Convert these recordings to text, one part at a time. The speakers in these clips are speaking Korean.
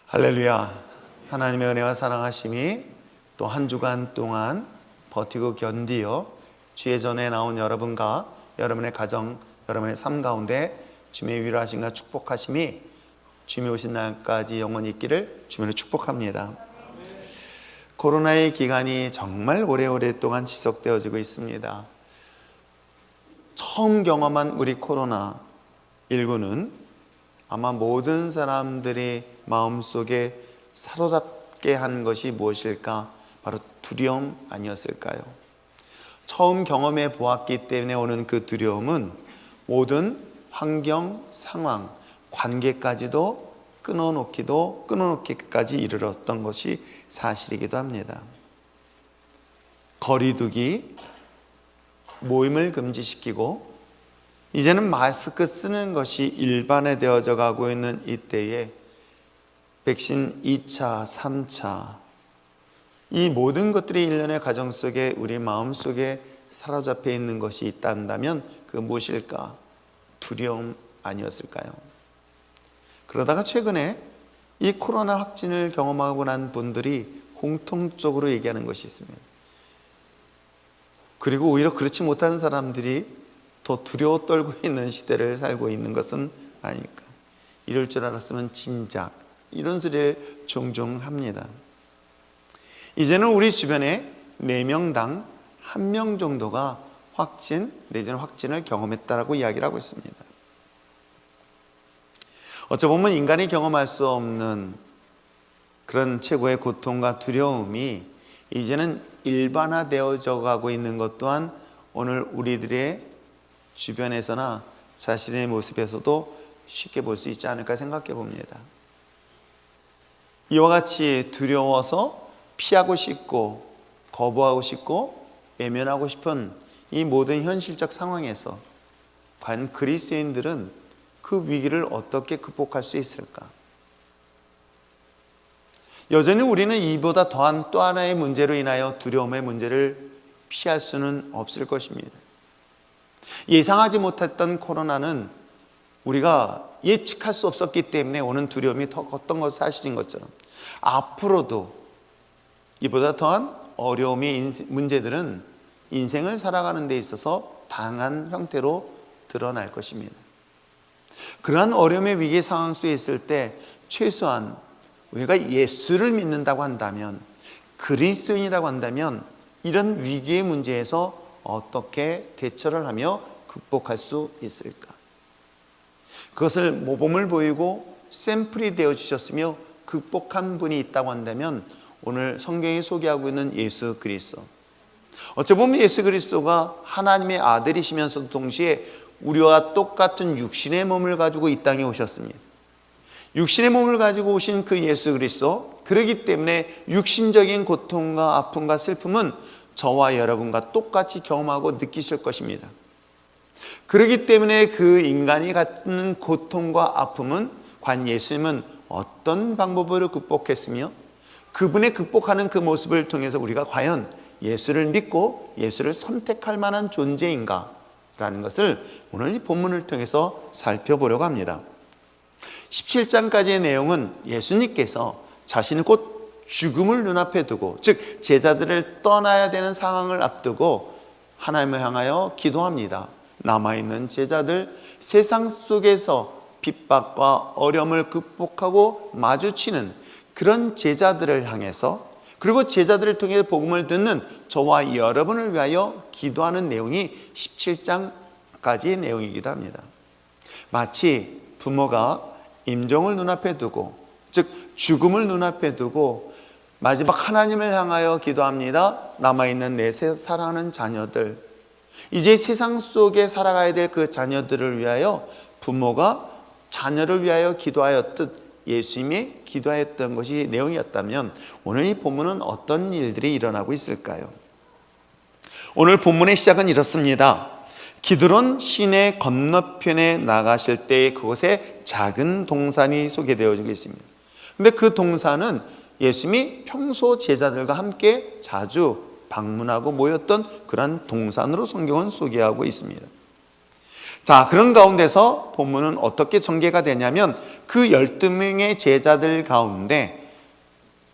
할렐루야. 하나님의 은혜와 사랑하심이 또 한 주간 동안 버티고 견디어 주의 전에 나온 여러분과 여러분의 가정, 여러분의 삶 가운데 주님의 위로하심과 축복하심이 주님이 오신 날까지 영원히 있기를 주님으로 축복합니다. 코로나의 기간이 정말 오래오랫동안 지속되어지고 있습니다. 처음 경험한 우리 코로나19는 아마 모든 사람들이 마음속에 사로잡게 한 것이 무엇일까? 바로 두려움 아니었을까요? 처음 경험해 보았기 때문에 오는 그 두려움은 모든 환경, 상황, 관계까지도 끊어놓기까지 이르렀던 것이 사실이기도 합니다. 거리두기, 모임을 금지시키고 이제는 마스크 쓰는 것이 일반화되어져 가고 있는 이때에 백신 2차, 3차 이 모든 것들이 일련의 과정 속에 우리 마음속에 사로잡혀 있는 것이 있다면 그 무엇일까? 두려움 아니었을까요? 그러다가 최근에 이 코로나 확진을 경험하고 난 분들이 공통적으로 얘기하는 것이 있습니다. 그리고 오히려 그렇지 못한 사람들이 더 두려워 떨고 있는 시대를 살고 있는 것은 아닐까. 이럴 줄 알았으면 진작, 이런 소리를 종종 합니다. 이제는 우리 주변에 4명당 1명 정도가 확진 내지는 확진을 경험했다라고 이야기를 하고 있습니다. 어쩌보면 인간이 경험할 수 없는 그런 최고의 고통과 두려움이 이제는 일반화되어져 가고 있는 것 또한 오늘 우리들의 주변에서나 자신의 모습에서도 쉽게 볼 수 있지 않을까 생각해 봅니다. 이와 같이 두려워서 피하고 싶고 거부하고 싶고 외면하고 싶은 이 모든 현실적 상황에서 과연 그리스도인들은 그 위기를 어떻게 극복할 수 있을까? 여전히 우리는 이보다 더한 또 하나의 문제로 인하여 두려움의 문제를 피할 수는 없을 것입니다. 예상하지 못했던 코로나는 우리가 예측할 수 없었기 때문에 오는 두려움이 더 컸던 것 사실인 것처럼 앞으로도 이보다 더한 어려움이 문제들은 인생을 살아가는 데 있어서 다양한 형태로 드러날 것입니다. 그러한 어려움의 위기 상황 속에 있을 때 최소한 우리가 예수를 믿는다고 한다면, 그리스도인이라고 한다면 이런 위기의 문제에서 어떻게 대처를 하며 극복할 수 있을까? 그것을 모범을 보이고 샘플이 되어 주셨으며 극복한 분이 있다고 한다면 오늘 성경이 소개하고 있는 예수 그리스도, 어쩌보면 예수 그리스도가 하나님의 아들이시면서도 동시에 우리와 똑같은 육신의 몸을 가지고 이 땅에 오셨습니다. 육신의 몸을 가지고 오신 그 예수 그리스도, 그렇기 때문에 육신적인 고통과 아픔과 슬픔은 저와 여러분과 똑같이 경험하고 느끼실 것입니다. 그렇기 때문에 그 인간이 갖는 고통과 아픔은 과연 예수님은 어떤 방법으로 극복했으며 그분의 극복하는 그 모습을 통해서 우리가 과연 예수를 믿고 예수를 선택할 만한 존재인가 라는 것을 오늘 이 본문을 통해서 살펴보려고 합니다. 17장까지의 내용은 예수님께서 자신은 곧 죽음을 눈앞에 두고, 즉 제자들을 떠나야 되는 상황을 앞두고 하나님을 향하여 기도합니다. 남아있는 제자들, 세상 속에서 핍박과 어려움을 극복하고 마주치는 그런 제자들을 향해서, 그리고 제자들을 통해 복음을 듣는 저와 여러분을 위하여 기도하는 내용이 17장까지의 내용이기도 합니다. 마치 부모가 임종을 눈앞에 두고, 즉 죽음을 눈앞에 두고 마지막 하나님을 향하여 기도합니다. 남아있는 내 사랑하는 자녀들, 이제 세상 속에 살아가야 될 그 자녀들을 위하여 부모가 자녀를 위하여 기도하였듯 예수님이 기도하였던 것이 내용이었다면 오늘 이 본문은 어떤 일들이 일어나고 있을까요? 오늘 본문의 시작은 이렇습니다. 기드론 시내 건너편에 나가실 때 그곳에 작은 동산이 소개되어지고 있습니다. 근데 그 동산은 예수님이 평소 제자들과 함께 자주 방문하고 모였던 그런 동산으로 성경은 소개하고 있습니다. 자, 그런 가운데서 본문은 어떻게 전개가 되냐면 그 12명의 제자들 가운데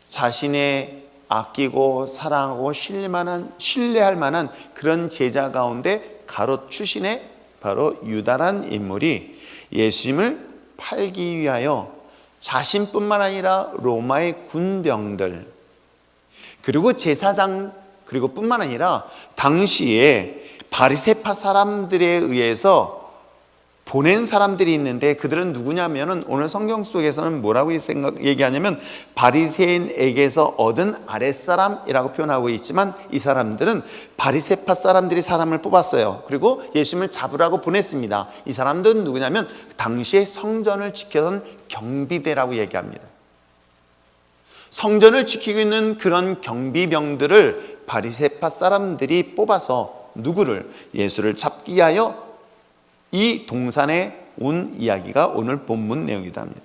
자신의 아끼고 사랑하고 신뢰할 만한 그런 제자 가운데 가롯 출신의 바로 유다란 인물이 예수님을 팔기 위하여 자신뿐만 아니라 로마의 군병들 그리고 제사장 그리고 뿐만 아니라 당시에 바리새파 사람들에 의해서 보낸 사람들이 있는데 그들은 누구냐면은 오늘 성경 속에서는 뭐라고 얘기하냐면 바리새인에게서 얻은 아랫사람이라고 표현하고 있지만 이 사람들은 바리새파 사람들이 사람을 뽑았어요. 그리고 예수님을 잡으라고 보냈습니다. 이 사람들은 누구냐면 당시에 성전을 지켜던 경비대라고 얘기합니다. 성전을 지키고 있는 그런 경비병들을 바리새파 사람들이 뽑아서 누구를? 예수를 잡기 위하여 이 동산에 온 이야기가 오늘 본문 내용이다 합니다.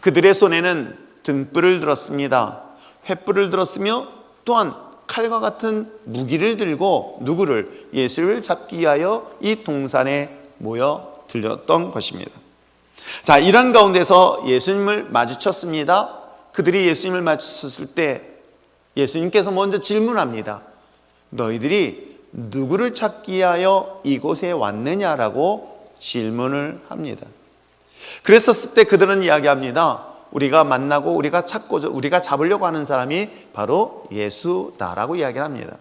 그들의 손에는 등불을 들었습니다. 횃불을 들었으며 또한 칼과 같은 무기를 들고 누구를? 예수를 잡기 위하여 이 동산에 모여 들렸던 것입니다. 자, 이런 가운데서 예수님을 마주쳤습니다. 그들이 예수님을 마주쳤을 때 예수님께서 먼저 질문합니다. 너희들이 누구를 찾기 위하여 이곳에 왔느냐라고 질문을 합니다. 그랬었을 때 그들은 이야기합니다. 우리가 만나고 우리가 찾고 우리가 잡으려고 하는 사람이 바로 예수다라고 이야기를 합니다.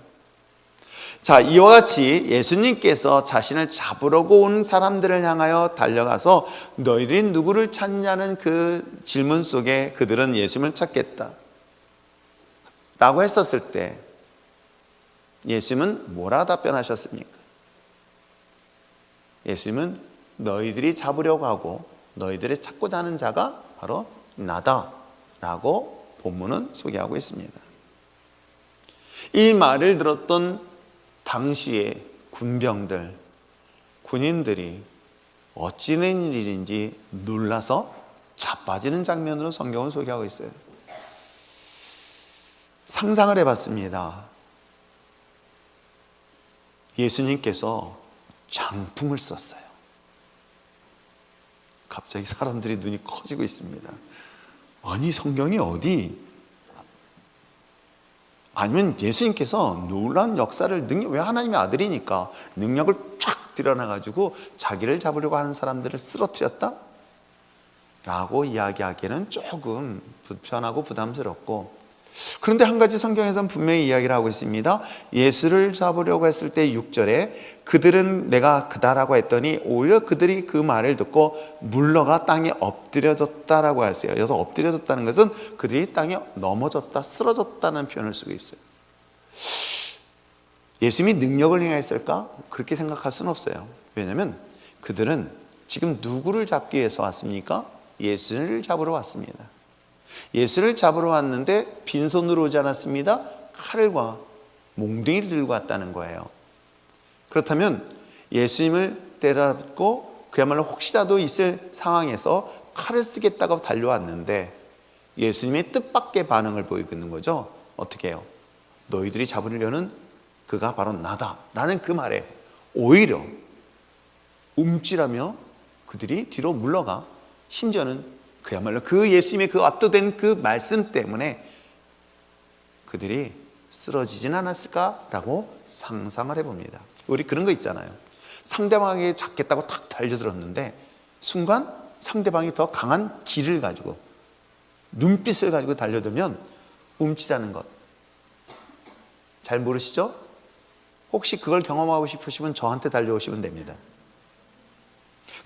자, 이와 같이 예수님께서 자신을 잡으려고 온 사람들을 향하여 달려가서 너희들이 누구를 찾냐는 그 질문 속에 그들은 예수님을 찾겠다 라고 했었을 때 예수님은 뭐라 답변하셨습니까? 예수님은 너희들이 잡으려고 하고 너희들이 찾고자 하는 자가 바로 나다 라고 본문은 소개하고 있습니다. 이 말을 들었던 당시의 군병들, 군인들이 어찌 된 일인지 놀라서 자빠지는 장면으로 성경을 소개하고 있어요. 상상을 해봤습니다. 예수님께서 장풍을 쐈어요. 갑자기 사람들이 눈이 커지고 있습니다. 아니, 성경이 어디? 아니면 예수님께서 놀라운 역사를 왜 하나님의 아들이니까 능력을 쫙 드러나가지고 자기를 잡으려고 하는 사람들을 쓰러뜨렸다? 라고 이야기하기에는 조금 불편하고 부담스럽고, 그런데 한 가지 성경에서는 분명히 이야기를 하고 있습니다. 예수를 잡으려고 했을 때 6절에 그들은 내가 그다라고 했더니 오히려 그들이 그 말을 듣고 물러가 땅에 엎드려졌다라고 했어요. 여기서 엎드려졌다는 것은 그들이 땅에 넘어졌다, 쓰러졌다는 표현을 쓰고 있어요. 예수님이 능력을 행했을까? 그렇게 생각할 수는 없어요. 왜냐하면 그들은 지금 누구를 잡기 위해서 왔습니까? 예수를 잡으러 왔습니다. 예수를 잡으러 왔는데 빈손으로 오지 않았습니다. 칼과 몽둥이를 들고 왔다는 거예요. 그렇다면 예수님을 때려잡고 그야말로 혹시라도 있을 상황에서 칼을 쓰겠다고 달려왔는데 예수님의 뜻밖의 반응을 보이고 있는 거죠. 어떻게 해요? 너희들이 잡으려는 그가 바로 나다 라는 그 말에 오히려 움찔하며 그들이 뒤로 물러가, 심지어는 그야말로 그 예수님의 그 압도된 그 말씀 때문에 그들이 쓰러지진 않았을까라고 상상을 해봅니다. 우리 그런 거 있잖아요. 상대방에게 잡겠다고 탁 달려들었는데 순간 상대방이 더 강한 기를 가지고 눈빛을 가지고 달려들면 움찔하는 것 잘 모르시죠? 혹시 그걸 경험하고 싶으시면 저한테 달려오시면 됩니다.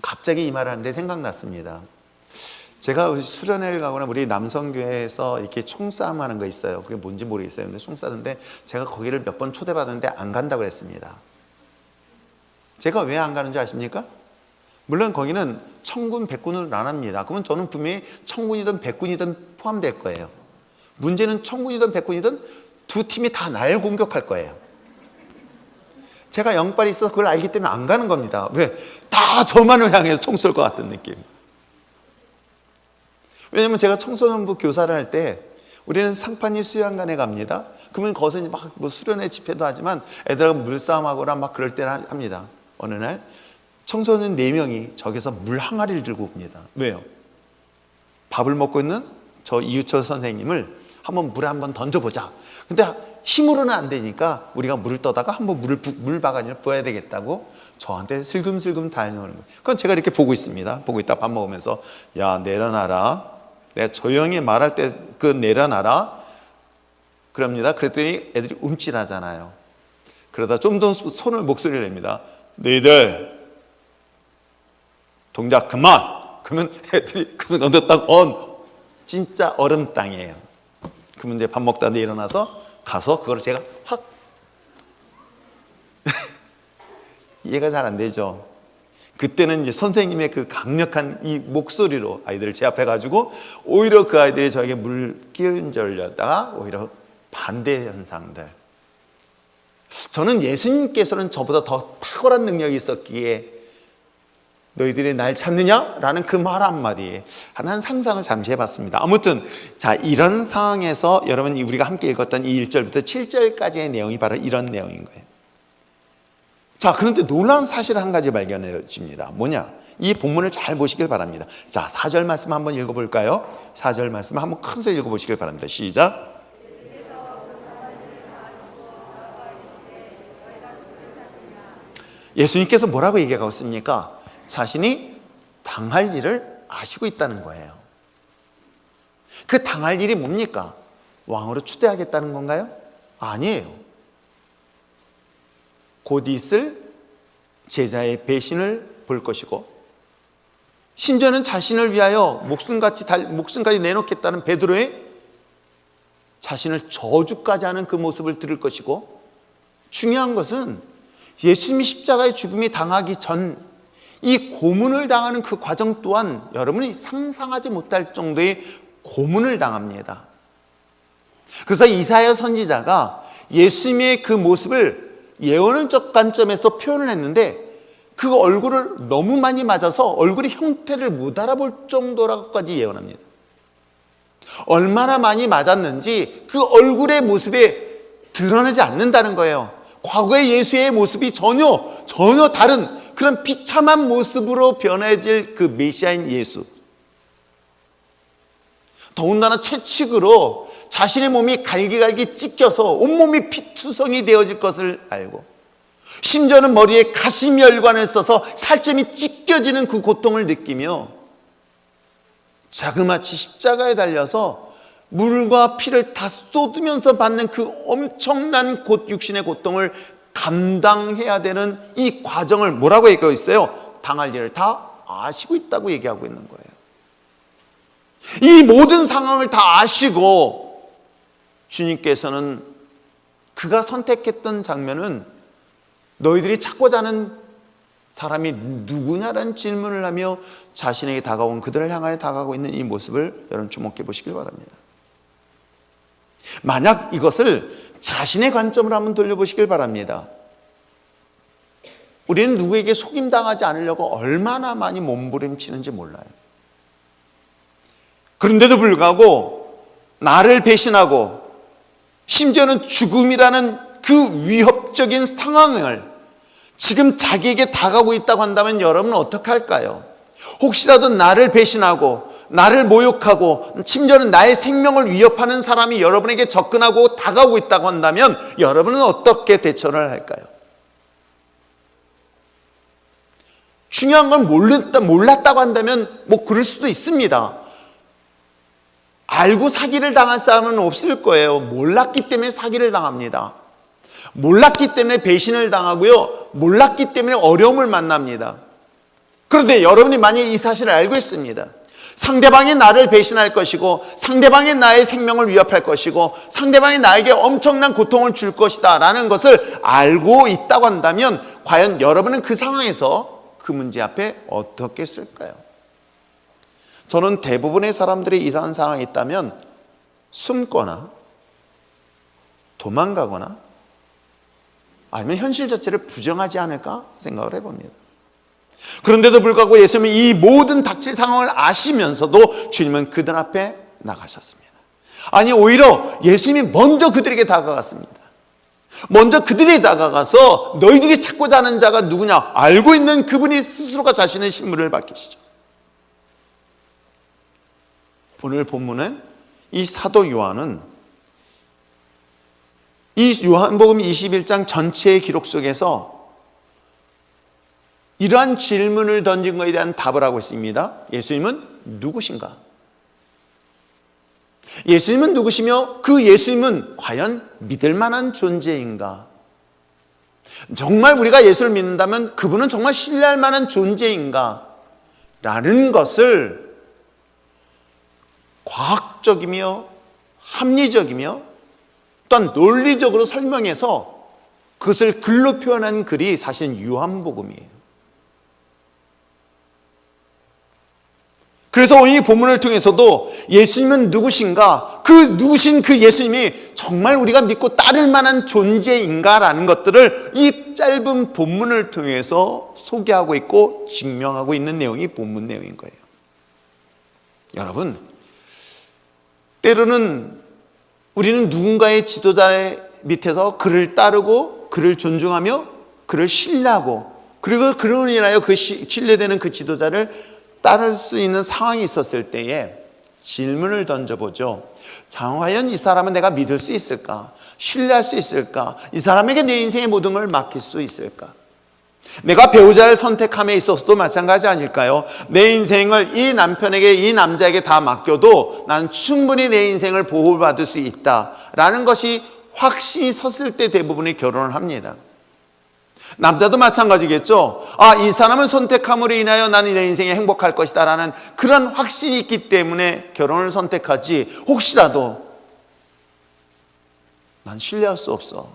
갑자기 이 말을 하는데 생각났습니다. 제가 수련회를 가거나 우리 남성교회에서 이렇게 총싸움 하는 거 있어요. 그게 뭔지 모르겠어요. 근데 총 싸는데 제가 거기를 몇 번 초대받았는데 안 간다고 했습니다. 제가 왜 안 가는지 아십니까? 물론 거기는 청군, 백군을 안 합니다. 그러면 저는 분명히 청군이든 백군이든 포함될 거예요. 문제는 청군이든 백군이든 두 팀이 다 날 공격할 거예요. 제가 영빨이 있어서 그걸 알기 때문에 안 가는 겁니다. 왜? 다 저만을 향해서 총 쏠 것 같은 느낌. 왜냐면 제가 청소년부 교사를 할 때 우리는 상판리 수양관에 갑니다. 그러면 거기서 막 수련회 집회도 하지만 애들하고 물싸움하거나 막 그럴 때는 합니다. 어느 날 청소년 4명이 저기서 물 항아리를 들고 옵니다. 왜요? 밥을 먹고 있는 저 이유철 선생님을 한번 물에 한번 던져보자. 근데 힘으로는 안 되니까 우리가 물을 떠다가 한번 물 바가지를 부어야 되겠다고 저한테 슬금슬금 달려오는 거예요. 그건 제가 이렇게 보고 있습니다. 보고 있다 밥 먹으면서, 야, 내려놔라. 내가 조용히 말할 때 그 내려놔라. 그럽니다. 그랬더니 애들이 움찔하잖아요. 그러다 좀 더 목소리를 냅니다. 너희들 동작 그만. 그러면 애들이 그 순간 딱 진짜 얼음 땅이에요. 그러면 이제 밥 먹다 일어나서 가서 그걸 제가 확 이해가 잘 안 되죠. 그때는 이제 선생님의 그 강력한 이 목소리로 아이들을 제압해가지고 오히려 그 아이들이 저에게 물 끼얹으려다가 오히려 반대 현상들. 저는 예수님께서는 저보다 더 탁월한 능력이 있었기에 너희들이 날 찾느냐? 라는 그 말 한마디에 한 상상을 잠시 해봤습니다. 아무튼 자, 이런 상황에서 여러분 우리가 함께 읽었던 이 1절부터 7절까지의 내용이 바로 이런 내용인 거예요. 자, 그런데 놀라운 사실 한 가지 발견해집니다. 뭐냐? 이 본문을 잘 보시길 바랍니다. 자, 4절 말씀 한번 읽어볼까요? 4절 말씀 한번 큰 소리 읽어보시길 바랍니다. 시작. 예수님께서 뭐라고 얘기하고 있습니까? 자신이 당할 일을 아시고 있다는 거예요. 그 당할 일이 뭡니까? 왕으로 추대하겠다는 건가요? 아니에요. 곧 있을 제자의 배신을 볼 것이고, 심지어는 자신을 위하여 목숨까지 내놓겠다는 베드로의 자신을 저주까지 하는 그 모습을 들을 것이고, 중요한 것은 예수님이 십자가의 죽음이 당하기 전 이 고문을 당하는 그 과정 또한 여러분이 상상하지 못할 정도의 고문을 당합니다. 그래서 이사야 선지자가 예수님의 그 모습을 예언적 관점에서 표현을 했는데 그 얼굴을 너무 많이 맞아서 얼굴의 형태를 못 알아볼 정도라고까지 예언합니다. 얼마나 많이 맞았는지 그 얼굴의 모습에 드러나지 않는다는 거예요. 과거의 예수의 모습이 전혀 다른 그런 비참한 모습으로 변해질 그 메시아인 예수. 더군다나 채찍으로 자신의 몸이 갈기갈기 찢겨서 온몸이 피투성이 되어질 것을 알고, 심지어는 머리에 가시멸관을 써서 살점이 찢겨지는 그 고통을 느끼며 자그마치 십자가에 달려서 물과 피를 다 쏟으면서 받는 그 엄청난 육신의 고통을 감당해야 되는 이 과정을 뭐라고 얘기하고 있어요? 당할 일을 다 아시고 있다고 얘기하고 있는 거예요. 이 모든 상황을 다 아시고 주님께서는 그가 선택했던 장면은 너희들이 찾고자 하는 사람이 누구냐라는 질문을 하며 자신에게 다가온 그들을 향하여 다가가고 있는 이 모습을 여러분 주목해 보시길 바랍니다. 만약 이것을 자신의 관점으로 한번 돌려보시길 바랍니다. 우리는 누구에게 속임당하지 않으려고 얼마나 많이 몸부림치는지 몰라요. 그런데도 불구하고 나를 배신하고 심지어는 죽음이라는 그 위협적인 상황을 지금 자기에게 다가오고 있다고 한다면 여러분은 어떻게 할까요? 혹시라도 나를 배신하고 나를 모욕하고 심지어는 나의 생명을 위협하는 사람이 여러분에게 접근하고 다가오고 있다고 한다면 여러분은 어떻게 대처를 할까요? 중요한 건 몰랐다고 한다면 뭐 그럴 수도 있습니다. 알고 사기를 당할 사람은 없을 거예요. 몰랐기 때문에 사기를 당합니다. 몰랐기 때문에 배신을 당하고요. 몰랐기 때문에 어려움을 만납니다. 그런데 여러분이 만약 이 사실을 알고 있습니다. 상대방이 나를 배신할 것이고 상대방이 나의 생명을 위협할 것이고 상대방이 나에게 엄청난 고통을 줄 것이다 라는 것을 알고 있다고 한다면 과연 여러분은 그 상황에서 그 문제 앞에 어떻게 쓸까요? 저는 대부분의 사람들이 이러한 상황이 있다면 숨거나 도망가거나 아니면 현실 자체를 부정하지 않을까 생각을 해봅니다. 그런데도 불구하고 예수님은 이 모든 닥칠 상황을 아시면서도 주님은 그들 앞에 나가셨습니다. 아니 오히려 예수님이 먼저 그들에게 다가갔습니다. 먼저 그들이 다가가서 너희들이 찾고자 하는 자가 누구냐 알고 있는 그분이 스스로가 자신의 신분을 밝히시죠. 오늘 본문은 이 사도 요한은 이 요한복음 21장 전체의 기록 속에서 이러한 질문을 던진 것에 대한 답을 하고 있습니다. 예수님은 누구신가? 예수님은 누구시며 그 예수님은 과연 믿을 만한 존재인가? 정말 우리가 예수를 믿는다면 그분은 정말 신뢰할 만한 존재인가? 라는 것을 과학적이며 합리적이며 또한 논리적으로 설명해서 그것을 글로 표현한 글이 사실 요한복음이에요. 그래서 이 본문을 통해서도 예수님은 누구신가, 그 누구신 그 예수님이 정말 우리가 믿고 따를 만한 존재인가라는 것들을 이 짧은 본문을 통해서 소개하고 있고 증명하고 있는 내용이 본문 내용인 거예요. 여러분, 때로는 우리는 누군가의 지도자의 밑에서 그를 따르고 그를 존중하며 그를 신뢰하고 그리고 그로 인하여 그 신뢰되는 그 지도자를 따를 수 있는 상황이 있었을 때에 질문을 던져보죠. 과연 이 사람은 내가 믿을 수 있을까? 신뢰할 수 있을까? 이 사람에게 내 인생의 모든 걸 맡길 수 있을까? 내가 배우자를 선택함에 있어서도 마찬가지 아닐까요? 내 인생을 이 남편에게, 이 남자에게 다 맡겨도 난 충분히 내 인생을 보호받을 수 있다라는 것이 확신이 섰을 때 대부분이 결혼을 합니다. 남자도 마찬가지겠죠. 이 사람을 선택함으로 인하여 나는 내 인생에 행복할 것이다 라는 그런 확신이 있기 때문에 결혼을 선택하지, 혹시라도 난 신뢰할 수 없어,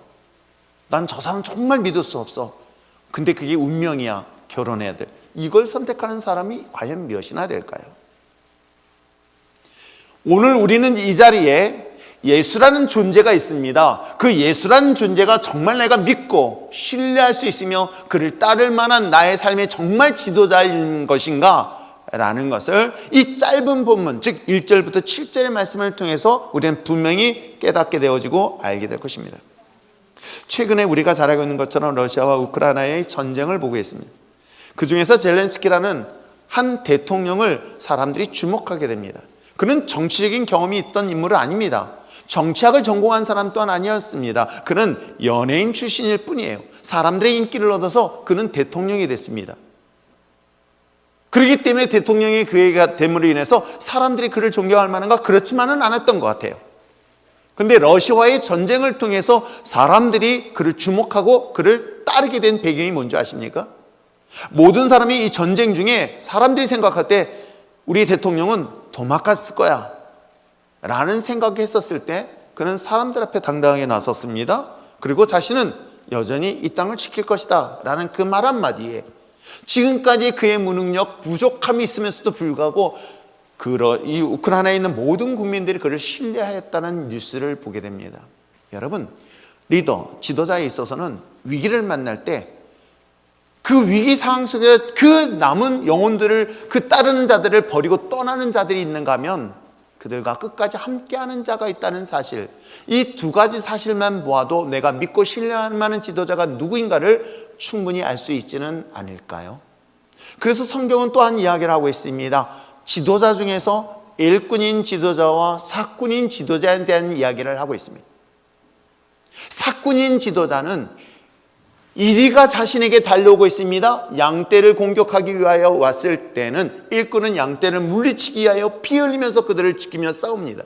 난 저 사람 정말 믿을 수 없어, 근데 그게 운명이야, 결혼해야 돼, 이걸 선택하는 사람이 과연 몇이나 될까요? 오늘 우리는 이 자리에 예수라는 존재가 있습니다. 그 예수라는 존재가 정말 내가 믿고 신뢰할 수 있으며 그를 따를 만한 나의 삶의 정말 지도자인 것인가? 라는 것을 이 짧은 본문, 즉 1절부터 7절의 말씀을 통해서 우리는 분명히 깨닫게 되어지고 알게 될 것입니다. 최근에 우리가 잘 알고 있는 것처럼 러시아와 우크라이나의 전쟁을 보고 있습니다. 그 중에서 젤렌스키라는 한 대통령을 사람들이 주목하게 됩니다. 그는 정치적인 경험이 있던 인물은 아닙니다. 정치학을 전공한 사람 또한 아니었습니다. 그는 연예인 출신일 뿐이에요. 사람들의 인기를 얻어서 그는 대통령이 됐습니다. 그렇기 때문에 대통령이 그에게 됨으로 인해서 사람들이 그를 존경할 만한가? 그렇지만은 않았던 것 같아요. 그런데 러시아와의 전쟁을 통해서 사람들이 그를 주목하고 그를 따르게 된 배경이 뭔지 아십니까? 모든 사람이 이 전쟁 중에 사람들이 생각할 때 우리 대통령은 도망갔을 거야 라는 생각했었을 때 그는 사람들 앞에 당당하게 나섰습니다. 그리고 자신은 여전히 이 땅을 지킬 것이다 라는 그 말 한마디에 지금까지 그의 무능력, 부족함이 있으면서도 불구하고 이 우크라이나에 있는 모든 국민들이 그를 신뢰하였다는 뉴스를 보게 됩니다. 여러분, 리더, 지도자에 있어서는 위기를 만날 때 그 위기 상황 속에 그 남은 영혼들을, 그 따르는 자들을 버리고 떠나는 자들이 있는가 하면 그들과 끝까지 함께하는 자가 있다는 사실, 이 두 가지 사실만 보아도 내가 믿고 신뢰할 만한 지도자가 누구인가를 충분히 알 수 있지는 않을까요? 그래서 성경은 또한 이야기를 하고 있습니다. 지도자 중에서 일꾼인 지도자와 사꾼인 지도자에 대한 이야기를 하고 있습니다. 사꾼인 지도자는 이리가 자신에게 달려오고 있습니다. 양떼를 공격하기 위하여 왔을 때는 일꾼은 양떼를 물리치기 위하여 피 흘리면서 그들을 지키며 싸웁니다.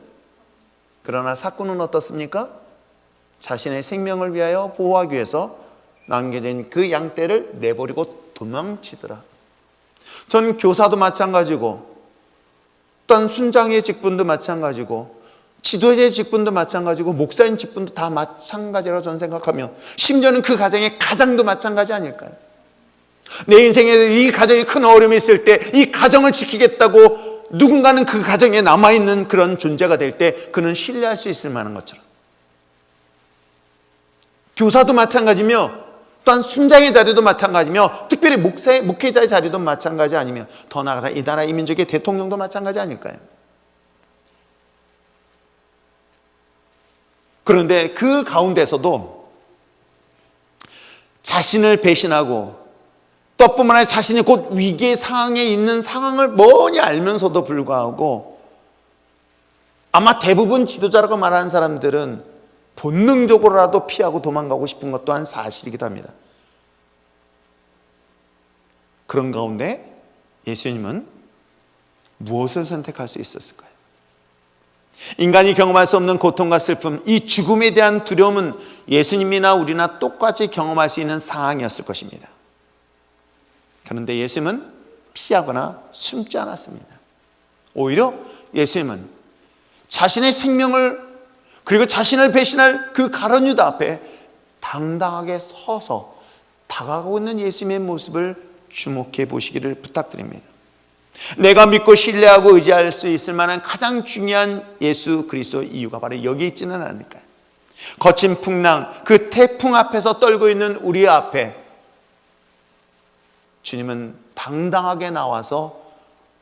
그러나 사꾼은 어떻습니까? 자신의 생명을 위하여 보호하기 위해서 남겨진 그 양떼를 내버리고 도망치더라. 전 교사도 마찬가지고 또한 순장의 직분도 마찬가지고 지도자의 직분도 마찬가지고 목사인 직분도 다 마찬가지라고 저는 생각하며 심지어는 그 가정의 가장도 마찬가지 아닐까요? 내 인생에 이 가정에 큰 어려움이 있을 때 이 가정을 지키겠다고 누군가는 그 가정에 남아있는 그런 존재가 될 때 그는 신뢰할 수 있을 만한 것처럼 교사도 마찬가지며 또한 순장의 자리도 마찬가지며 특별히 목회자의 자리도 마찬가지 아니면 더 나아가서 이 나라 이 민족의 대통령도 마찬가지 아닐까요? 그런데 그 가운데서도 자신을 배신하고 또 뿐만 아니라 자신이 곧 위기의 상황에 있는 상황을 뻔히 알면서도 불구하고 아마 대부분 지도자라고 말하는 사람들은 본능적으로라도 피하고 도망가고 싶은 것 또한 사실이기도 합니다. 그런 가운데 예수님은 무엇을 선택할 수 있었을까요? 인간이 경험할 수 없는 고통과 슬픔, 이 죽음에 대한 두려움은 예수님이나 우리나 똑같이 경험할 수 있는 상황이었을 것입니다. 그런데 예수님은 피하거나 숨지 않았습니다. 오히려 예수님은 자신의 생명을 그리고 자신을 배신할 그 가룟 유다 앞에 당당하게 서서 다가가고 있는 예수님의 모습을 주목해 보시기를 부탁드립니다. 내가 믿고 신뢰하고 의지할 수 있을 만한 가장 중요한 예수 그리스도 이유가 바로 여기 있지는 않을까요? 거친 풍랑, 그 태풍 앞에서 떨고 있는 우리 앞에 주님은 당당하게 나와서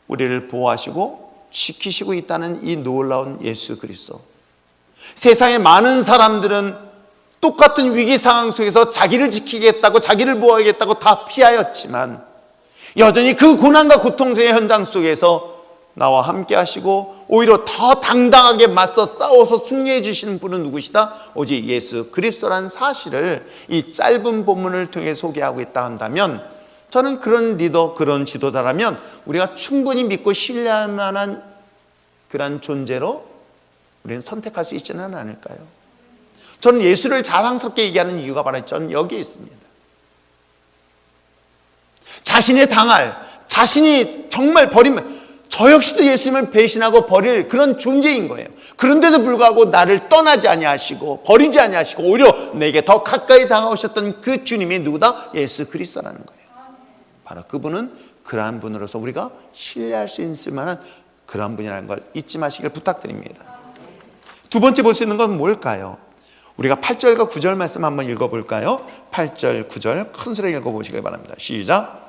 우리를 보호하시고 지키시고 있다는 이 놀라운 예수 그리스도. 세상의 많은 사람들은 똑같은 위기 상황 속에서 자기를 지키겠다고 자기를 보호하겠다고 다 피하였지만 여전히 그 고난과 고통의 현장 속에서 나와 함께 하시고 오히려 더 당당하게 맞서 싸워서 승리해 주시는 분은 누구시다? 오직 예수 그리스도라는 사실을 이 짧은 본문을 통해 소개하고 있다 한다면 저는 그런 리더, 그런 지도자라면 우리가 충분히 믿고 신뢰할 만한 그런 존재로 우리는 선택할 수 있지는 않을까요? 저는 예수를 자랑스럽게 얘기하는 이유가 바로 저는 여기에 있습니다. 자신의 당할, 자신이 정말 버리면 저 역시도 예수님을 배신하고 버릴 그런 존재인 거예요. 그런데도 불구하고 나를 떠나지 아니하시고 버리지 아니하시고 오히려 내게 더 가까이 다가오셨던 그 주님이 누구다? 예수 그리스도라는 거예요. 바로 그분은 그러한 분으로서 우리가 신뢰할 수 있을 만한 그러한 분이라는 걸 잊지 마시길 부탁드립니다. 두 번째 볼 수 있는 건 뭘까요? 우리가 8절과 9절 말씀 한번 읽어볼까요? 8절, 9절 큰 소리로 읽어보시길 바랍니다. 시작.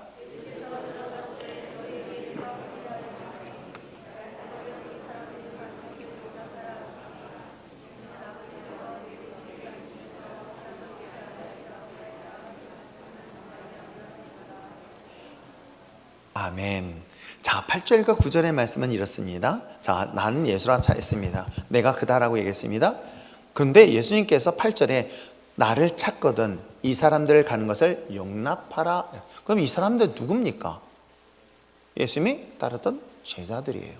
아멘. 자, 8절과 9절의 말씀은 이렇습니다. 자, 나는 예수라 잘했습니다. 내가 그다라고 얘기했습니다. 그런데 예수님께서 8절에 나를 찾거든 이 사람들을 가는 것을 용납하라. 그럼 이 사람들 누굽니까? 예수님이 따르던 제자들이에요.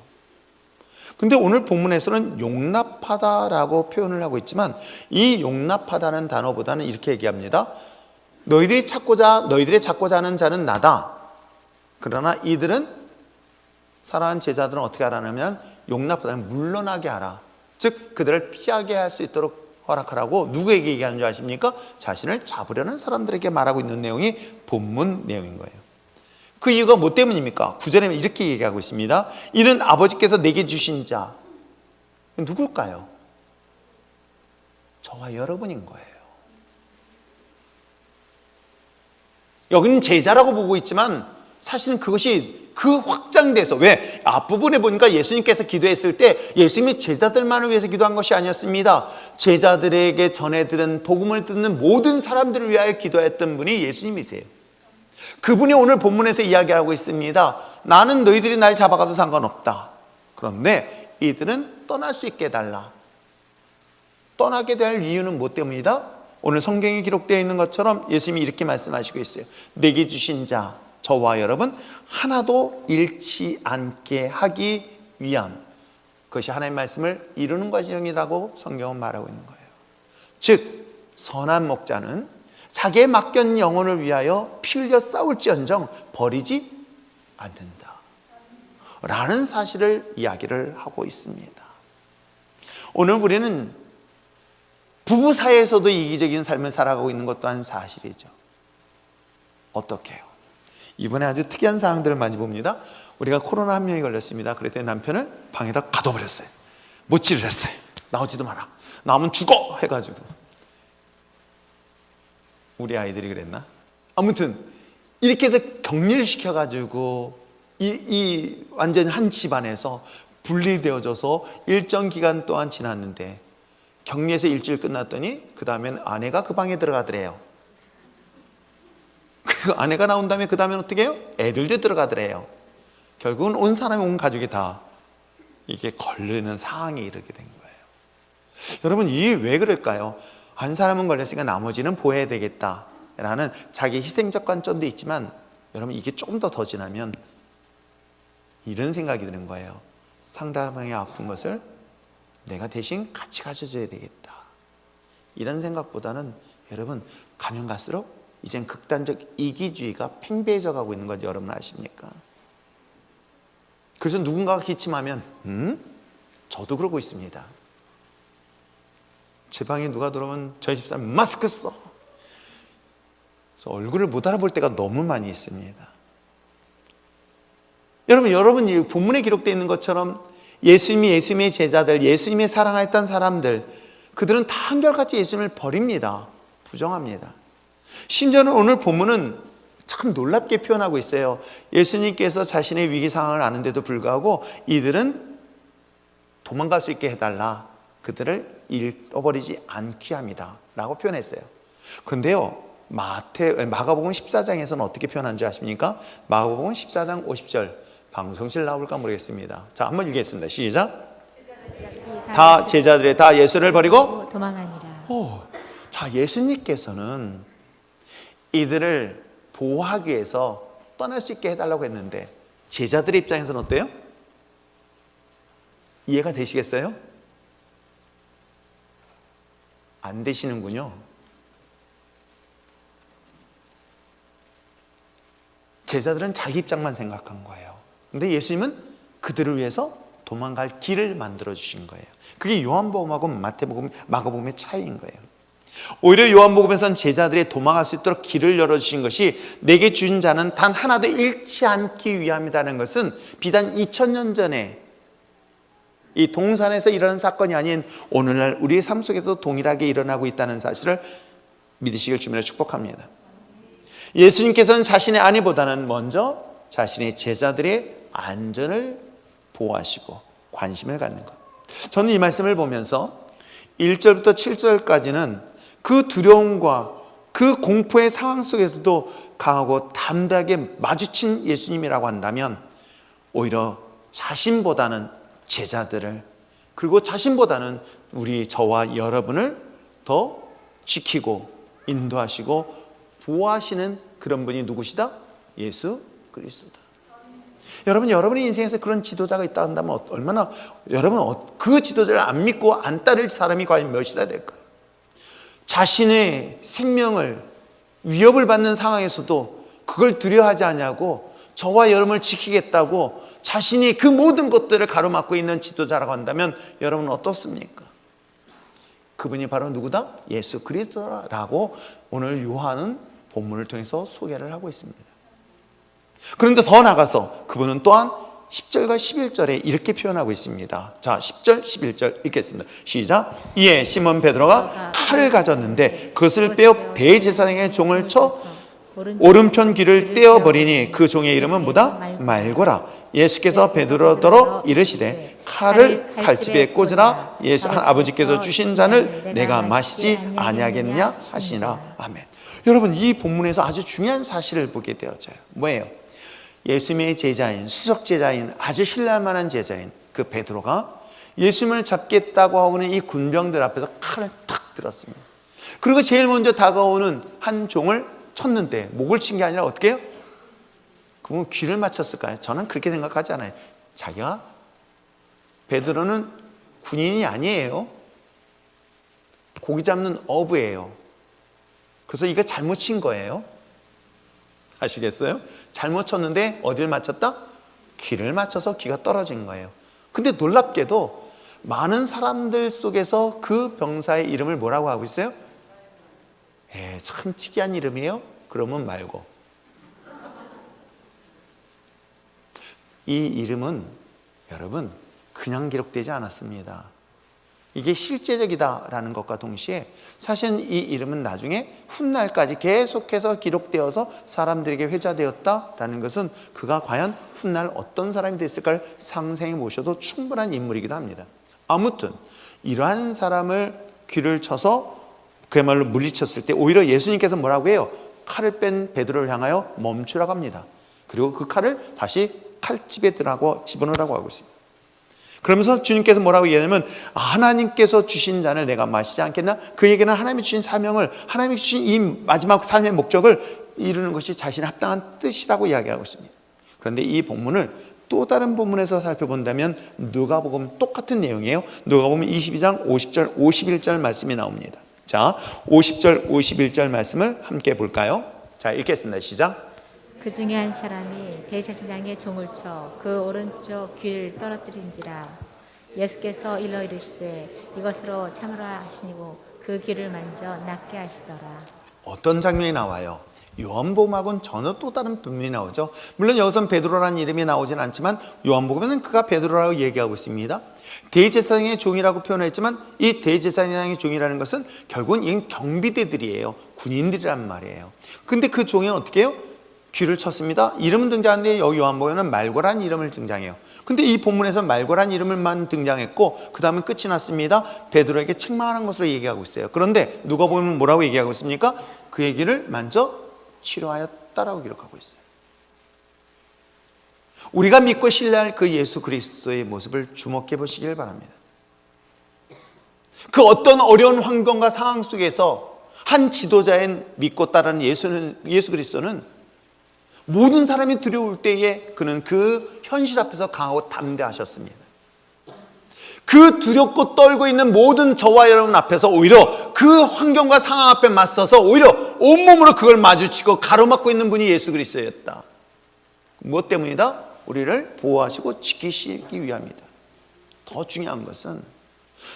근데 오늘 본문에서는 용납하다라고 표현을 하고 있지만 이 용납하다는 단어보다는 이렇게 얘기합니다. 너희들이 찾고자 하는 자는 나다. 그러나 이들은 사랑하는 제자들은 어떻게 하라냐면 용납하다는 물러나게 하라. 즉 그들을 피하게 할 수 있도록 허락하라고 누구에게 얘기하는 줄 아십니까? 자신을 잡으려는 사람들에게 말하고 있는 내용이 본문 내용인 거예요. 그 이유가 뭐 때문입니까? 9절에 이렇게 얘기하고 있습니다. 이는 아버지께서 내게 주신 자 누굴까요? 저와 여러분인 거예요. 여기는 제자라고 보고 있지만 사실은 그것이 그 확장돼서 왜? 앞부분에 보니까 예수님께서 기도했을 때 예수님이 제자들만을 위해서 기도한 것이 아니었습니다. 제자들에게 전해들은 복음을 듣는 모든 사람들을 위하여 기도했던 분이 예수님이세요. 그분이 오늘 본문에서 이야기하고 있습니다. 나는 너희들이 날 잡아가도 상관없다. 그런데 이들은 떠날 수 있게 해달라. 떠나게 될 이유는 뭐 때문이다? 오늘 성경에 기록되어 있는 것처럼 예수님이 이렇게 말씀하시고 있어요. 내게 주신 자 저와 여러분 하나도 잃지 않게 하기 위함. 그것이 하나님의 말씀을 이루는 과정이라고 성경은 말하고 있는 거예요. 즉 선한 목자는 자기의 맡긴 영혼을 위하여 피 흘려 싸울지언정 버리지 않는다 라는 사실을 이야기를 하고 있습니다. 오늘 우리는 부부 사이에서도 이기적인 삶을 살아가고 있는 것 또한 사실이죠. 어떻게 해요? 이번에 아주 특이한 상황들을 많이 봅니다. 우리가 코로나 한 명이 걸렸습니다. 그랬더니 남편을 방에다 가둬버렸어요. 못질을 했어요. 나오지도 마라. 나오면 죽어! 해가지고. 우리 아이들이 그랬나? 아무튼 이렇게 해서 격리를 시켜가지고 이 완전 한 집안에서 분리되어져서 일정 기간 동안 지났는데 격리에서 일주일 끝났더니 그 다음엔 아내가 그 방에 들어가더래요. 그 아내가 나온 다음에 그 다음에 어떻게 해요? 애들도 들어가더래요. 결국은 온 사람이 온 가족이 다 이게 걸리는 상황에 이르게 된 거예요. 여러분, 이게 왜 그럴까요? 한 사람은 걸렸으니까 나머지는 보호해야 되겠다라는 자기 희생적 관점도 있지만, 여러분 이게 조금 더 지나면 이런 생각이 드는 거예요. 상대방이 아픈 것을 내가 대신 같이 가져줘야 되겠다. 이런 생각보다는 여러분, 가면 갈수록 이젠 극단적 이기주의가 팽배해져 가고 있는 걸 여러분 아십니까? 그래서 누군가가 기침하면 저도 그러고 있습니다. 제 방에 누가 들어오면 저희 집사람 마스크 써. 그래서 얼굴을 못 알아볼 때가 너무 많이 있습니다. 여러분 이 본문에 기록되어 있는 것처럼 예수님의 제자들, 예수님의 사랑했던 사람들, 그들은 다 한결같이 예수님을 버립니다. 부정합니다. 심지어는 오늘 본문은 참 놀랍게 표현하고 있어요. 예수님께서 자신의 위기 상황을 아는데도 불구하고 이들은 도망갈 수 있게 해달라, 그들을 잃어버리지 않게 합니다 라고 표현했어요. 그런데요, 마가복음 14장에서는 어떻게 표현한 줄 아십니까? 마가복음 14장 50절, 방송실 나올까 모르겠습니다. 자, 한번 읽겠습니다. 시작. 다 제자들이 다 예수를 버리고 도망하니라. 자, 예수님께서는 이들을 보호하기 위해서 떠날 수 있게 해달라고 했는데, 제자들의 입장에서는 어때요? 이해가 되시겠어요? 안 되시는군요. 제자들은 자기 입장만 생각한 거예요. 근데 예수님은 그들을 위해서 도망갈 길을 만들어 주신 거예요. 그게 요한복음하고 마가복음의 차이인 거예요. 오히려 요한복음에서는 제자들이 도망갈 수 있도록 길을 열어주신 것이 내게 준 자는 단 하나도 잃지 않기 위함이라는 것은 비단 2000년 전에 이 동산에서 일어난 사건이 아닌 오늘날 우리의 삶 속에도 동일하게 일어나고 있다는 사실을 믿으시길 주님으로 축복합니다. 예수님께서는 자신의 아내보다는 먼저 자신의 제자들의 안전을 보호하시고 관심을 갖는 것. 저는 이 말씀을 보면서 1절부터 7절까지는 그 두려움과 그 공포의 상황 속에서도 강하고 담대하게 마주친 예수님이라고 한다면, 오히려 자신보다는 제자들을, 그리고 자신보다는 저와 여러분을 더 지키고 인도하시고 보호하시는 그런 분이 누구시다? 예수 그리스도다. 여러분의 인생에서 그런 지도자가 있다 한다면 얼마나, 여러분 그 지도자를 안 믿고 안 따를 사람이 과연 몇이나 될까요? 자신의 생명을 위협을 받는 상황에서도 그걸 두려워하지 않냐고 저와 여러분을 지키겠다고 자신이 그 모든 것들을 가로막고 있는 지도자라고 한다면 여러분은 어떻습니까? 그분이 바로 누구다? 예수 그리스도라고 오늘 요한은 본문을 통해서 소개를 하고 있습니다. 그런데 더 나아가서 그분은 또한 10절과 11절에 이렇게 표현하고 있습니다. 자, 10절, 11절 읽겠습니다. 시작. 이에 시몬 베드로가 칼을 가졌는데 그것을 빼어 대제사장의 종을 쳐 오른편 귀를 떼어버리니 그 종의 이름은 뭐다? 말고라. 예수께서 베드로더러 이르시되 칼을 칼집에 꽂으라. 아버지께서 주신 잔을 내가 마시지 아니하겠느냐 하시니라. 아멘. 여러분, 이 본문에서 아주 중요한 사실을 보게 되어져요. 뭐예요? 예수님의 제자인, 수석 제자인, 아주 신뢰할 만한 제자인 그 베드로가 예수님을 잡겠다고 하고는 이 군병들 앞에서 칼을 탁 들었습니다. 그리고 제일 먼저 다가오는 한 종을 쳤는데, 목을 친 게 아니라 어떻게 해요? 그러면 귀를 맞췄을까요? 저는 그렇게 생각하지 않아요. 베드로는 군인이 아니에요. 고기 잡는 어부예요. 그래서 이거 잘못 친 거예요. 아시겠어요? 잘못 쳤는데 어딜 맞췄다? 귀를 맞춰서 귀가 떨어진 거예요. 근데 놀랍게도 많은 사람들 속에서 그 병사의 이름을 뭐라고 하고 있어요? 참 특이한 이름이에요. 그러면 말고, 이 이름은 여러분 그냥 기록되지 않았습니다. 이게 실제적이다라는 것과 동시에 사실은 이 이름은 나중에 훗날까지 계속해서 기록되어서 사람들에게 회자되었다라는 것은 그가 과연 훗날 어떤 사람이 됐을까를 상상해 보셔도 충분한 인물이기도 합니다. 아무튼 이러한 사람을 귀를 쳐서 그야말로 물리쳤을 때 오히려 예수님께서 뭐라고 해요? 칼을 뺀 베드로를 향하여 멈추라고 합니다. 그리고 그 칼을 다시 칼집에 집어넣으라고 하고 있습니다. 그러면서 주님께서 뭐라고 얘기하냐면 하나님께서 주신 잔을 내가 마시지 않겠나? 그에게는 하나님이 주신 사명을, 하나님이 주신 이 마지막 삶의 목적을 이루는 것이 자신의 합당한 뜻이라고 이야기하고 있습니다. 그런데 이 본문을 또 다른 본문에서 살펴본다면 누가복음 똑같은 내용이에요. 누가복음 22장 50절 51절 말씀이 나옵니다. 자, 50절 51절 말씀을 함께 볼까요? 자, 읽겠습니다. 시작. 그 중에 한 사람이 대제사장의 종을 쳐 그 오른쪽 귀를 떨어뜨린지라. 예수께서 일러 이르시되 이것으로 참으라 하시니고 그 귀를 만져 낫게 하시더라. 어떤 장면이 나와요? 요한복음하고는 전혀 또 다른 분명이 나오죠. 물론 여기서는 베드로라는 이름이 나오진 않지만 요한복음에는 그가 베드로라고 얘기하고 있습니다. 대제사장의 종이라고 표현했지만 이 대제사장의 종이라는 것은 결국은 이 경비대들이에요. 군인들이란 말이에요. 근데 그 종이 어떻게 해요? 귀를 쳤습니다. 이름은 등장하는데 여기 요한복음에는 말고란 이름을 등장해요. 근데 이 본문에서 말고란 이름을만 등장했고 그 다음에 끝이 났습니다. 베드로에게 책망하는 것으로 얘기하고 있어요. 그런데 누가 보면 뭐라고 얘기하고 있습니까? 그의 귀를 만져 치료하였다라고 기록하고 있어요. 우리가 믿고 신뢰할 그 예수 그리스도의 모습을 주목해 보시길 바랍니다. 그 어떤 어려운 환경과 상황 속에서 한 지도자인 믿고 따르는 예수 그리스도는 모든 사람이 두려울 때에 그는 그 현실 앞에서 강하고 담대하셨습니다. 그 두렵고 떨고 있는 모든 저와 여러분 앞에서 오히려 그 환경과 상황 앞에 맞서서 오히려 온몸으로 그걸 마주치고 가로막고 있는 분이 예수 그리스도였다. 무엇 때문이다? 우리를 보호하시고 지키시기 위함이다. 더 중요한 것은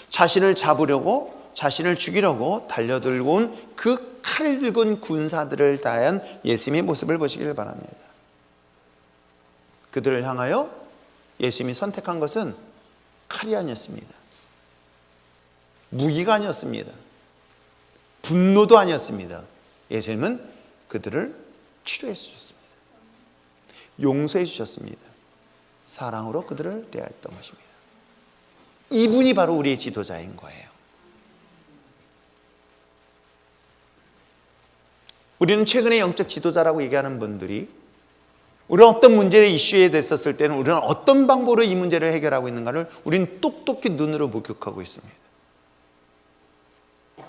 자신을 잡으려고, 자신을 죽이려고 달려들고 온 그 칼을 들고 군사들을 다한 예수님의 모습을 보시길 바랍니다. 그들을 향하여 예수님이 선택한 것은 칼이 아니었습니다. 무기가 아니었습니다. 분노도 아니었습니다. 예수님은 그들을 치료해 주셨습니다. 용서해 주셨습니다. 사랑으로 그들을 대하였던 것입니다. 이분이 바로 우리의 지도자인 거예요. 우리는 최근에 영적 지도자라고 얘기하는 분들이 우리는 어떤 문제의 이슈에 됐었을 때는 우리는 어떤 방법으로 이 문제를 해결하고 있는가를 우리는 똑똑히 눈으로 목격하고 있습니다.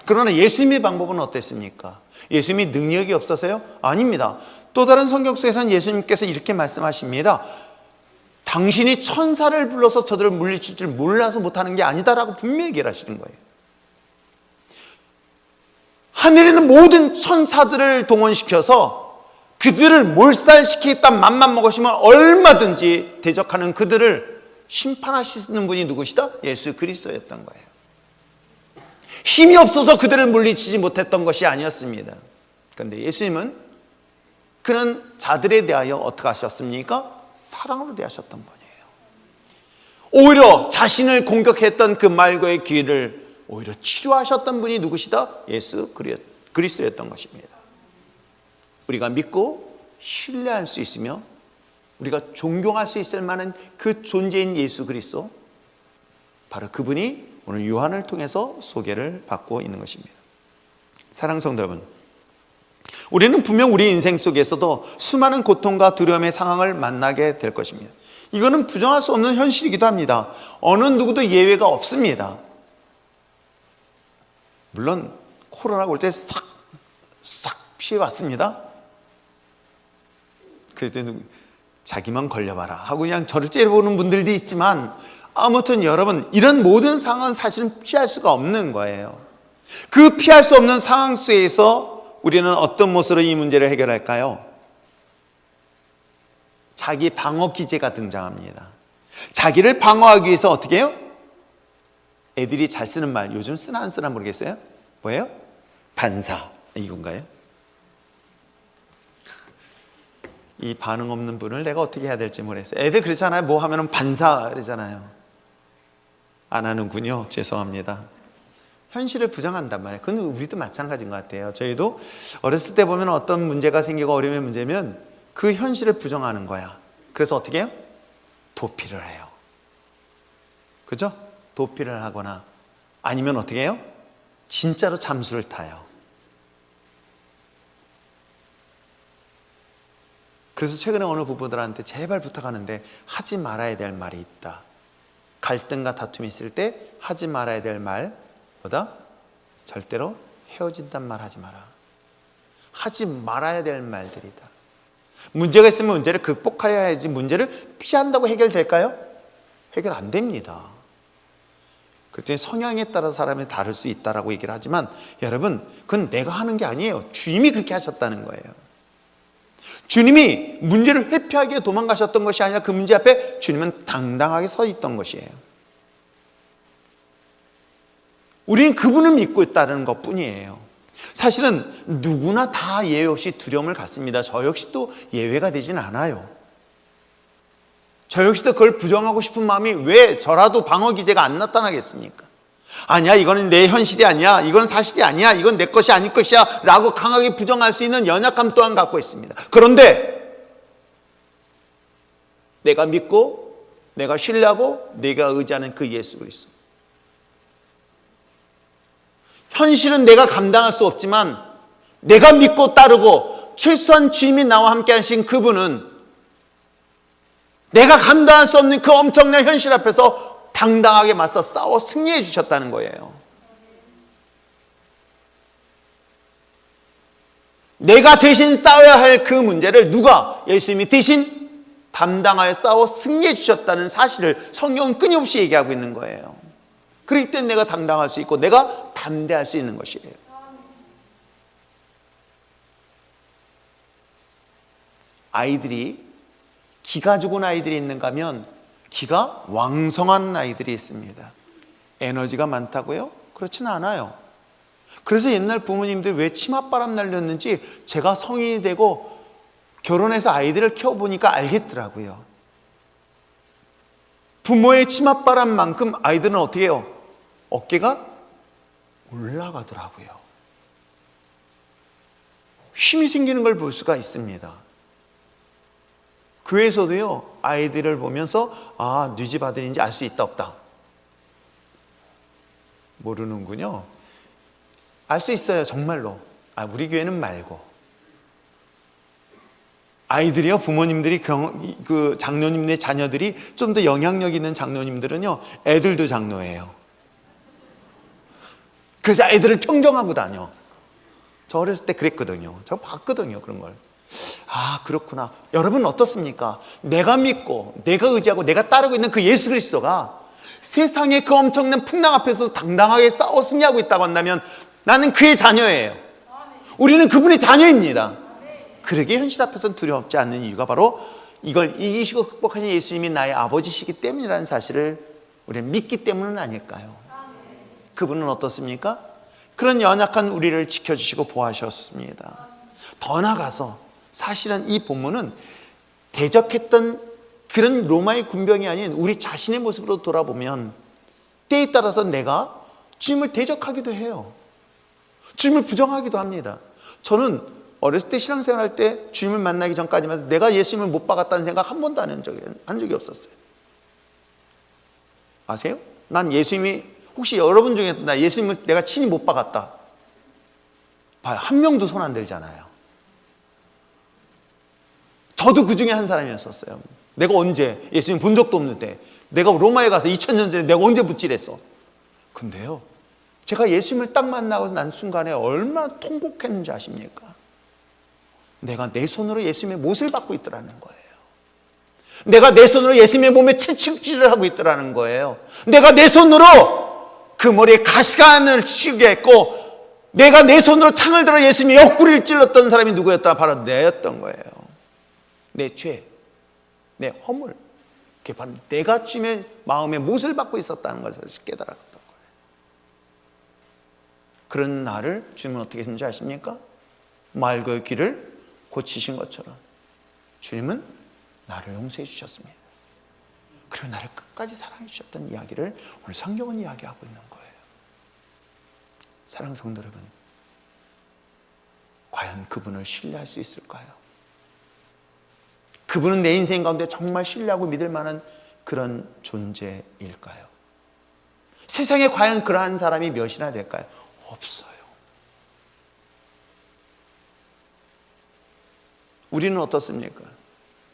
그러나 예수님의 방법은 어땠습니까? 예수님이 능력이 없어서요? 아닙니다. 또 다른 성경 속에서는 예수님께서 이렇게 말씀하십니다. 당신이 천사를 불러서 저들을 물리칠 줄 몰라서 못하는 게 아니다라고 분명히 얘기하시는 거예요. 하늘에 있는 모든 천사들을 동원시켜서 그들을 몰살시키겠다는 맘만 먹으시면 얼마든지 대적하는 그들을 심판하실 수 있는 분이 누구시다? 예수 그리스도였던 거예요. 힘이 없어서 그들을 물리치지 못했던 것이 아니었습니다. 그런데 예수님은 그는 자들에 대하여 어떻게 하셨습니까? 사랑으로 대하셨던 분이에요. 오히려 자신을 공격했던 그 말과의 귀를 오히려 치료하셨던 분이 누구시다? 예수 그리스도였던 것입니다. 우리가 믿고 신뢰할 수 있으며 우리가 존경할 수 있을 만한 그 존재인 예수 그리스도, 바로 그분이 오늘 요한을 통해서 소개를 받고 있는 것입니다. 사랑하는 성도 여러분, 우리는 분명 우리 인생 속에서도 수많은 고통과 두려움의 상황을 만나게 될 것입니다. 이거는 부정할 수 없는 현실이기도 합니다. 어느 누구도 예외가 없습니다. 물론 코로나가 올 때 싹 피해왔습니다. 그래도 자기만 걸려봐라 하고 그냥 저를 째려보는 분들도 있지만, 아무튼 여러분, 이런 모든 상황은 사실은 피할 수가 없는 거예요. 그 피할 수 없는 상황 속에서 우리는 어떤 모습으로 이 문제를 해결할까요? 자기 방어 기제가 등장합니다. 자기를 방어하기 위해서 어떻게 해요? 애들이 잘 쓰는 말, 요즘 쓰나 안 쓰나 모르겠어요? 뭐예요? 반사, 이건가요? 이 반응 없는 분을 내가 어떻게 해야 될지 모르겠어요. 애들 그렇잖아요. 뭐 하면은 반사 그러잖아요. 안 하는군요. 죄송합니다. 현실을 부정한단 말이에요. 그건 우리도 마찬가지인 것 같아요. 저희도 어렸을 때 보면 어떤 문제가 생기고 어려움의 문제면 그 현실을 부정하는 거야. 그래서 어떻게 해요? 도피를 해요. 그죠? 도피를 하거나 아니면 어떻게 해요? 진짜로 잠수를 타요. 그래서 최근에 어느 부부들한테 제발 부탁하는데 하지 말아야 될 말이 있다. 갈등과 다툼이 있을 때 하지 말아야 될 말, 뭐다? 절대로 헤어진단 말 하지 마라. 하지 말아야 될 말들이다. 문제가 있으면 문제를 극복해야 해야지 문제를 피한다고 해결될까요? 해결 안 됩니다. 그랬더니 성향에 따라 사람이 다를 수 있다라고 얘기를 하지만 여러분, 그건 내가 하는 게 아니에요. 주님이 그렇게 하셨다는 거예요. 주님이 문제를 회피하기 위해 도망가셨던 것이 아니라 그 문제 앞에 주님은 당당하게 서 있던 것이에요. 우리는 그분을 믿고 있다는 것뿐이에요. 사실은 누구나 다 예외 없이 두려움을 갖습니다. 저 역시도 예외가 되진 않아요. 저 역시도 그걸 부정하고 싶은 마음이 왜 저라도 방어 기제가 안 나타나겠습니까? 아니야, 이거는 내 현실이 아니야, 이건 사실이 아니야, 이건 내 것이 아닐 것이야 라고 강하게 부정할 수 있는 연약함 또한 갖고 있습니다. 그런데 내가 믿고 내가 신뢰하고 내가 의지하는 그 예수 그리스도, 현실은 내가 감당할 수 없지만 내가 믿고 따르고 최소한 주님이 나와 함께 하신 그분은 내가 감당할 수 없는 그 엄청난 현실 앞에서 당당하게 맞서 싸워 승리해 주셨다는 거예요. 내가 대신 싸워야 할 그 문제를 누가? 예수님이 대신 담당하여 싸워 승리해 주셨다는 사실을 성경은 끊임없이 얘기하고 있는 거예요. 그렇기 때문에 내가 담당할 수 있고 내가 담대할 수 있는 것이에요. 아이들이, 기가 죽은 아이들이 있는가 하면 기가 왕성한 아이들이 있습니다. 에너지가 많다고요? 그렇지는 않아요. 그래서 옛날 부모님들 왜 치맛바람 날렸는지 제가 성인이 되고 결혼해서 아이들을 키워보니까 알겠더라고요. 부모의 치맛바람만큼 아이들은 어떻게 해요? 어깨가 올라가더라고요. 힘이 생기는 걸 볼 수가 있습니다. 교회에서도요, 아이들을 보면서 네 집 아들인지 알 수 있다 없다? 모르는군요. 알 수 있어요, 정말로. 우리 교회는 말고. 아이들이요, 부모님들이 그 장로님네 자녀들이 좀 더 영향력 있는 장로님들은요, 애들도 장로예요. 그래서 애들을 평정하고 다녀. 저 어렸을 때 그랬거든요. 저 봤거든요, 그런 걸. 그렇구나. 여러분 어떻습니까? 내가 믿고 내가 의지하고 내가 따르고 있는 그 예수 그리스도가 세상의 그 엄청난 풍랑 앞에서 당당하게 싸워 승리하고 있다고 한다면 나는 그의 자녀예요. 우리는 그분의 자녀입니다. 그러게 현실 앞에서는 두렵지 않는 이유가 바로 이걸 이기시고 극복하신 예수님이 나의 아버지시기 때문이라는 사실을 우리는 믿기 때문은 아닐까요? 그분은 어떻습니까? 그런 연약한 우리를 지켜주시고 보호하셨습니다. 더 나아가서 사실은 이 본문은 대적했던 그런 로마의 군병이 아닌 우리 자신의 모습으로 돌아보면 때에 따라서 내가 주님을 대적하기도 해요. 주님을 부정하기도 합니다. 저는 어렸을 때 신앙생활 할 때 주님을 만나기 전까지만 내가 예수님을 못 박았다는 생각 한 번도 한 적이 없었어요. 아세요? 난 예수님이, 혹시 여러분 중에 나 예수님을 내가 친히 못 박았다, 봐요. 한 명도 손 안 들잖아요. 저도 그 중에 한 사람이었었어요. 내가 언제 예수님 본 적도 없는데, 내가 로마에 가서 2000년 전에 내가 언제 묻지랬어. 근데요, 제가 예수님을 딱 만나고 난 순간에 얼마나 통곡했는지 아십니까? 내가 내 손으로 예수님의 못을 받고 있더라는 거예요. 내가 내 손으로 예수님의 몸에 채찍질을 하고 있더라는 거예요. 내가 내 손으로 그 머리에 가시관을 씌우게 했고, 내가 내 손으로 창을 들어 예수님의 옆구리를 찔렀던 사람이 누구였다? 바로 내였던 거예요. 내 죄, 내 허물, 그게 바로 내가 주님의 마음에 못을 받고 있었다는 것을 깨달았던 거예요. 그런 나를 주님은 어떻게 했는지 아십니까? 말고의 귀를 고치신 것처럼 주님은 나를 용서해 주셨습니다. 그리고 나를 끝까지 사랑해 주셨던 이야기를 오늘 성경은 이야기하고 있는 거예요. 사랑하는 성도 여러분, 과연 그분을 신뢰할 수 있을까요? 그분은 내 인생 가운데 정말 신뢰하고 믿을 만한 그런 존재일까요? 세상에 과연 그러한 사람이 몇이나 될까요? 없어요. 우리는 어떻습니까?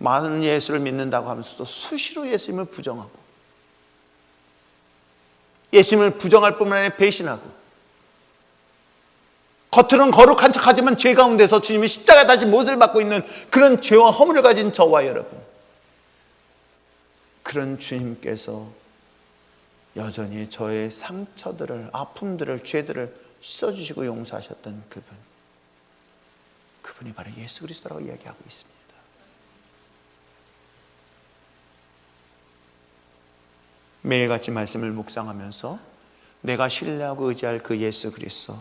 많은 예수를 믿는다고 하면서도 수시로 예수님을 부정하고, 예수님을 부정할 뿐만 아니라 배신하고, 겉으로는 거룩한 척하지만 죄 가운데서 주님의 십자가 다시 못을 받고 있는 그런 죄와 허물을 가진 저와 여러분, 그런 주님께서 여전히 저의 상처들을, 아픔들을, 죄들을 씻어주시고 용서하셨던 그분이 바로 예수 그리스도라고 이야기하고 있습니다. 매일같이 말씀을 묵상하면서 내가 신뢰하고 의지할 그 예수 그리스도,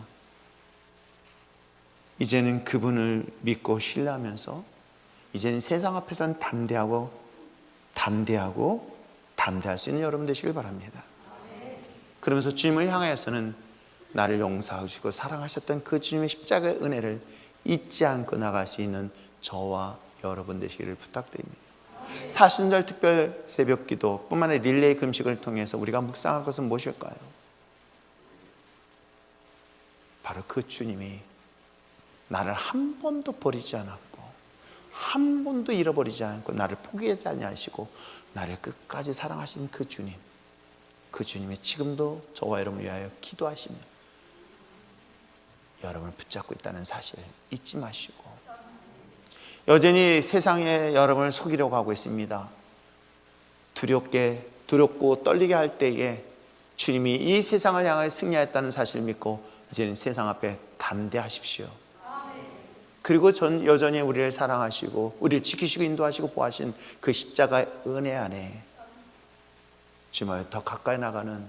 이제는 그분을 믿고 신뢰하면서 이제는 세상 앞에서는 담대할 수 있는 여러분 되시길 바랍니다. 그러면서 주님을 향하여서는 나를 용서하시고 사랑하셨던 그 주님의 십자가의 은혜를 잊지 않고 나갈 수 있는 저와 여러분 되시기를 부탁드립니다. 사순절 특별 새벽 기도 뿐만 아니라 릴레이 금식을 통해서 우리가 묵상할 것은 무엇일까요? 바로 그 주님이 나를 한 번도 버리지 않았고, 한 번도 잃어버리지 않고, 나를 포기하지 아니하시고 나를 끝까지 사랑하신 그 주님, 그 주님이 지금도 저와 여러분을 위하여 기도하시며 여러분을 붙잡고 있다는 사실 잊지 마시고, 여전히 세상에 여러분을 속이려고 하고 있습니다. 두렵고 떨리게 할 때에 주님이 이 세상을 향하여 승리했다는 사실을 믿고 이제는 세상 앞에 담대하십시오. 그리고 전 여전히 우리를 사랑하시고 우리를 지키시고 인도하시고 보호하신 그 십자가의 은혜 안에 주님을 더 가까이 나가는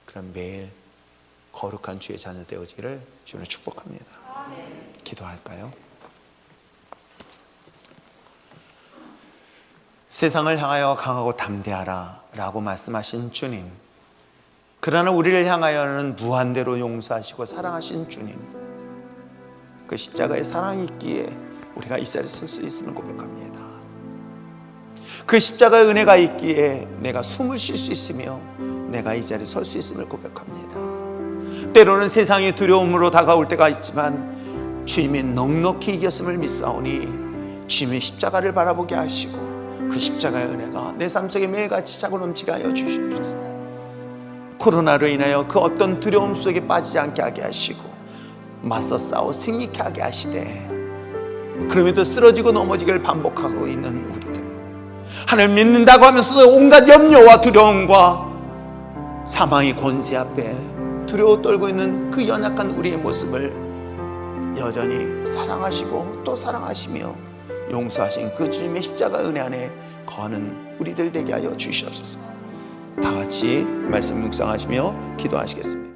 그런 매일 거룩한 주의 자녀 되어지기를 주님을 축복합니다. 기도할까요? 세상을 향하여 강하고 담대하라 라고 말씀하신 주님, 그러나 우리를 향하여는 무한대로 용서하시고 사랑하신 주님, 그 십자가의 사랑이 있기에 우리가 이 자리에 설 수 있음을 고백합니다. 그 십자가의 은혜가 있기에 내가 숨을 쉴 수 있으며 내가 이 자리에 설 수 있음을 고백합니다. 때로는 세상이 두려움으로 다가올 때가 있지만 주님이 넉넉히 이겼음을 믿사오니 주님의 십자가를 바라보게 하시고 그 십자가의 은혜가 내 삶 속에 매일같이 차고 넘치게 하여 주시옵소서. 코로나로 인하여 그 어떤 두려움 속에 빠지지 않게 하게 하시고 맞서 싸워 승리케 하게 하시되, 그럼에도 쓰러지고 넘어지기를 반복하고 있는 우리들, 하나님 믿는다고 하면서도 온갖 염려와 두려움과 사망의 권세 앞에 두려워 떨고 있는 그 연약한 우리의 모습을 여전히 사랑하시고 또 사랑하시며 용서하신 그 주님의 십자가 은혜 안에 거하는 우리들 되게 하여 주시옵소서. 다 같이 말씀 묵상하시며 기도하시겠습니다.